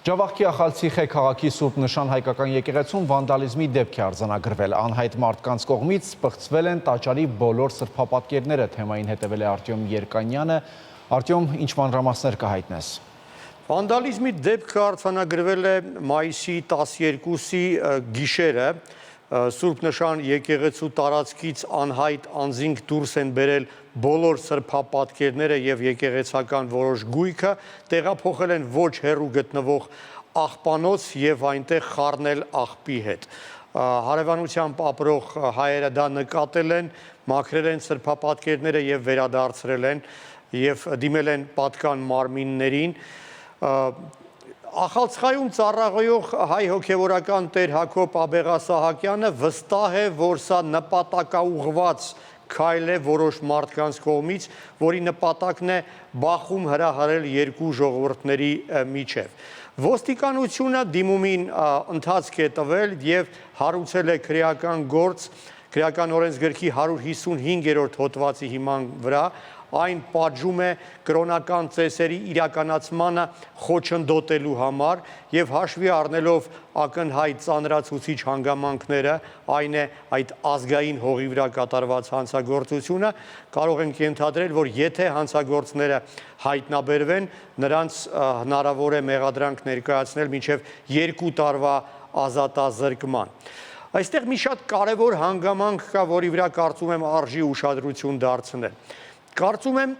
Ջավախքի Ախալցիխե քաղաքի Սուրբ Նշան հայկական եկեղեցում վանդալիզմի դեպք է արձանագրվել։ Անհայտ մարդկանց կողմից սփղծվել են տաճարի բոլոր սրբապատկերները։ Թեմային հետևել է Արտյոմ Երկանյանը։ Արտյոմ, ինչ մանրամասներ կհայտնես։ Վանդալիզմի դեպքը արձանագրվել է մայիսի 12-ի գիշերը։ Սուրբ Նշան եկեղեցու տարածքից անհայտ անձինք դուրս են բերել բոլոր սրբապատկերները եւ եկեղեցական որոշ գույքը, տեղափոխել են ոչ հեռու գտնվող աղբանոց եւ այնտեղ խառնել աղբի հետ։ Հարևանությամբ ապրող հայերը դա նկատել են, մաքրել են սրբապատկերները եւ վերադարձրել են եւ դիմել են պատկան մարմիններին։ Ախալցխայում ծառայող հայ հոգևորական տեր Հակոբ Աբեղասահակյանը վստահ է, որ սա նպատակաուղղված քայլ է որոշ մարդկանց կողմից, որի նպատակն է բախում հրահարել երկու ժողովուրդների միջև։ Ոստիկանությունը դիմումին ընթացք է տվել եւ հարուցել է քրեական գործ քրեական օրենսգրքի 155-րդ հոդվածի հիման վրա, այն պատժում է կրոնական ծեսերի իրականացմանը խոչընդոտելու համար եւ հաշվի առնելով ակնհայտ ծանրացուցիչ հանգամանքները, այն է այդ ազգային հողի վրա կատարված հանցագործությունը, կարող ենք ենթադրել, որ եթե հանցագործները հայտնաբերվեն, նրանց հնարավոր է մեղադրանք ներկայացնել մինչև 2 տարվա ազատազրկման։ Այստեղ մի շատ կարևոր հանգամանք կա, որի վրա կարծում եմ արժի ուշադրություն դարձնել։ Կարծում եմ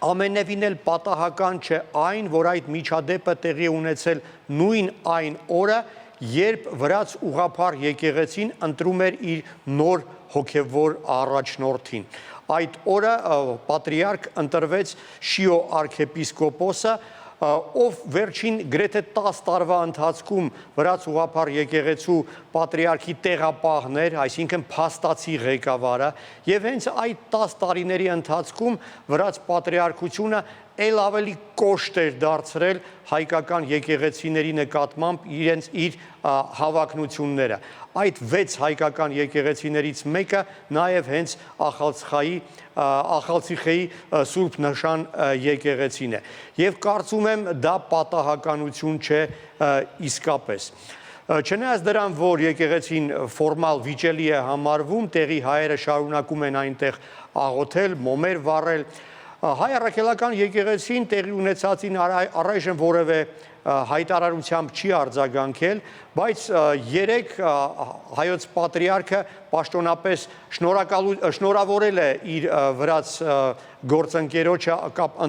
ամենևին էլ պատահական չէ այն, որ այդ միջադեպը տեղի ունեցել նույն այն օրը, երբ վրաց ուղղափառ եկեղեցին ընտրում էր իր նոր հոգևոր առաջնորդին։ Այդ օրը պատրիարք ընտրվեց Շիո արքեպիսկոպոսը, ով վերջին գրեթե 10 տարվա ընթացքում վրաց ուղղափառ եկեղեցու պատրիարքի տեղապահն էր, այսինքն փաստացի ղեկավարը, եւ հենց այդ 10 տարիների ընթացքում վրաց պատրիարքությունը ել ավելի կոշտ էր դարձրել հայկական եկեղեցիների նկատմամբ իր հավակնությունները։ Այդ 6 հայկական եկեղեցիներից մեկը նաև հենց Ախալցիխեի Սուրբ Նշան եկեղեցին է։ Եվ կարծում եմ դա պատահականություն չէ իսկապես։ Չնայած դրան, որ եկեղեցին ֆորմալ վիճելի է համարվում, տեղի հայերը շարունակում են այնտեղ աղոթել, մոմեր վառել, հայ առաքելական եկեղեցին տեղի ունեցածին առայժմ որևէ հայտարարությամբ չի արձագանքել, բայց երեք հայոց պատրիարքը պաշտոնապես շնորհավորել է իր վրաց գործընկերոջը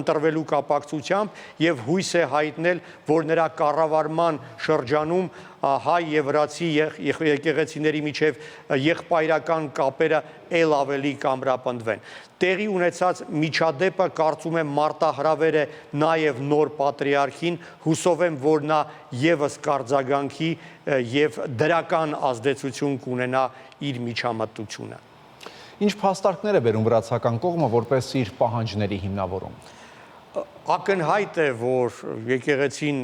ընտրվելու կապակցությամբ եւ հույս է հայտնել, որ նրա կառավարման շրջանում հայ եւ վրացի եկեղեցիների միջև եղբայրական կապերը ել ավելի կամրապնդվեն։ Տեղի ունեցած միջադեպը կարծում եմ մարտահրավեր է նաև նոր պատրիարքին, հուսով եմ, որ նա եւս կարձագանքի եւ դրական ազդեցություն կունենա իր միջամտությունը։ Ինչ փաստարկներ է բերում վրացական կողմը որպես իր պահանջների հիմնավորում։ Ակնհայտ է, որ եկեղեցին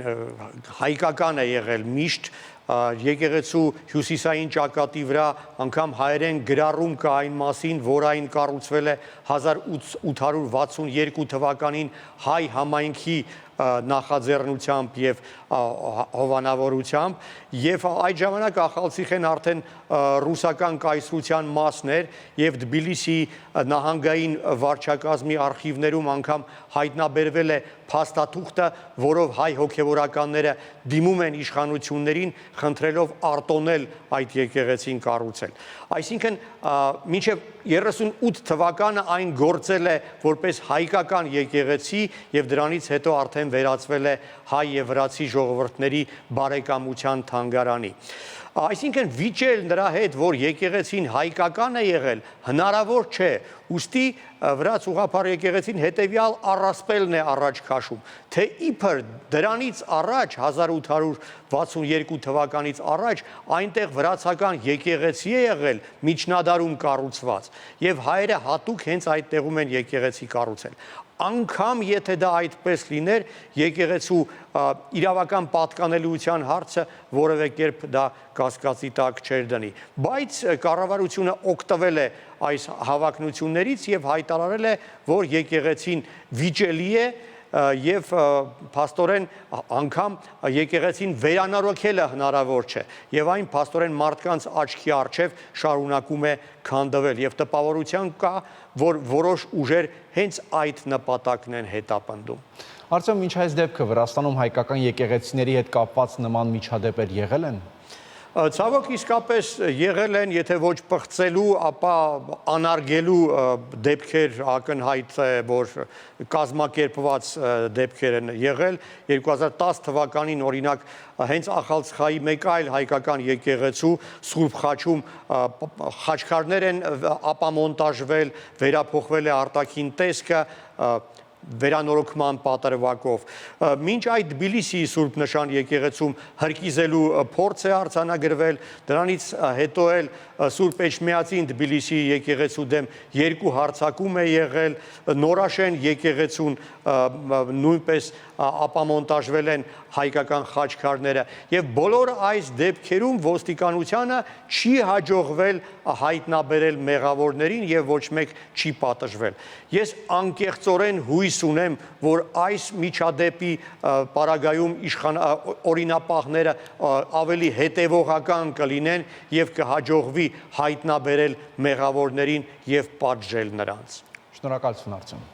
հայկական է եղել միշտ, եկեղեցու հյուսիսային ճակատի վրա անգամ հայերեն գրառում կա այն մասին, որ այն կառուցվել է 1862 թվականին հայ համայնքի նախաձեռնությամբ եւ հովանավորությամբ եւ այդ ժամանակ Ախալցիխեն արդեն ռուսական կայսրության մասն էր եւ Թբիլիսի նահանգային վարչակազմի արխիվներում անգամ հայտնաբերվել է փաստաթուղթը, որով հայ հոգևորականները դիմում են իշխանություններին խնդրելով արտոնել այդ եկեղեցին կառուցել։ Այսինքն մինչև 38 թվականը այն գործել է որպես հայկական եկեղեցի եւ դրանից հետո արդեն վերածվել է հայ եւ վրացի ժողովուրդների բարեկամության թանգարանի։ Այսինքն վիճել նրա հետ, որ եկեղեցին հայկական է եղել, հնարավոր չէ, ուստի վրաց ուղղափառ եկեղեցին հետևյալ առասպելն է առաջ քաշում, թե իբր դրանից առաջ 1862 թվականից առաջ այնտեղ վրացական եկեղեցի է եղել միջնադարում կառուցված եւ հայերը հատուկ հենց այդ տեղում են եկեղեցի կառուցել։ Անգամ եթե դա այդպես լիներ, եկեղեցու իրավական պատկանելիության հարցը որևէ կերպ դա կասկածի տակ չէր դնի, բայց կառավարությունը օգտվել է այս հավակնություններից եւ հայտարարել է, որ եկեղեցին վիճելի է եւ փաստորեն անգամ եկեղեցին վերանորոգելը հնարավոր չէ եւ այն փաստորեն մարդկանց աչքի առջև շարունակում է քանդվել եւ տպավորության կա, որ որոշ ուժեր հենց այդ նպատակն են հետապնդում։ Արտյոմ, ինչ այս դեպքը Վրաստանում հայկական եկեղեցիների հետ կապված նման միջադեպեր եղել են։ Ցավոք իսկապես եղել են, եթե ոչ պղծելու, ապա անարգելու դեպքեր ակնհայտ է, որ կազմակերպված դեպքեր են եղել 2010 թվականին օրինակ հենց Ախալցխայի մեկ այլ հայկական եկեղեցու Սուրբ Խաչում խաչքարներ են ապամոնտաժվել, վերափոխվել է արտաքին տեսքը վերանորոգման պատրվակով։ Մինչ այդ Թբիլիսիի Սուրբ Նշան եկեղեցում հրկիզելու փորձ է արձանագրվել, դրանից հետո էլ Սուրբ Էջմիածին Թբիլիսիի եկեղեցու դեմ 2 հարձակում է եղել, Նորաշեն եկեղեցուն նույնպես ապամոնտաժվել են հայկական խաչքարները եւ բոլոր այս դեպքերում ոստիկանությանը չի հաջողվել հայտնաբերել մեղավորներին եւ ոչ մեկ չի պատժվել։ Ես անկեղծորեն հույս ունեմ, որ այս միջադեպի պարագայում օրինապահները ավելի հետևողական կլինեն եւ կհաջողվի հայտնաբերել մեղավորներին եւ պատժել նրանց։ Շնորհակալություն, Արտյոմ։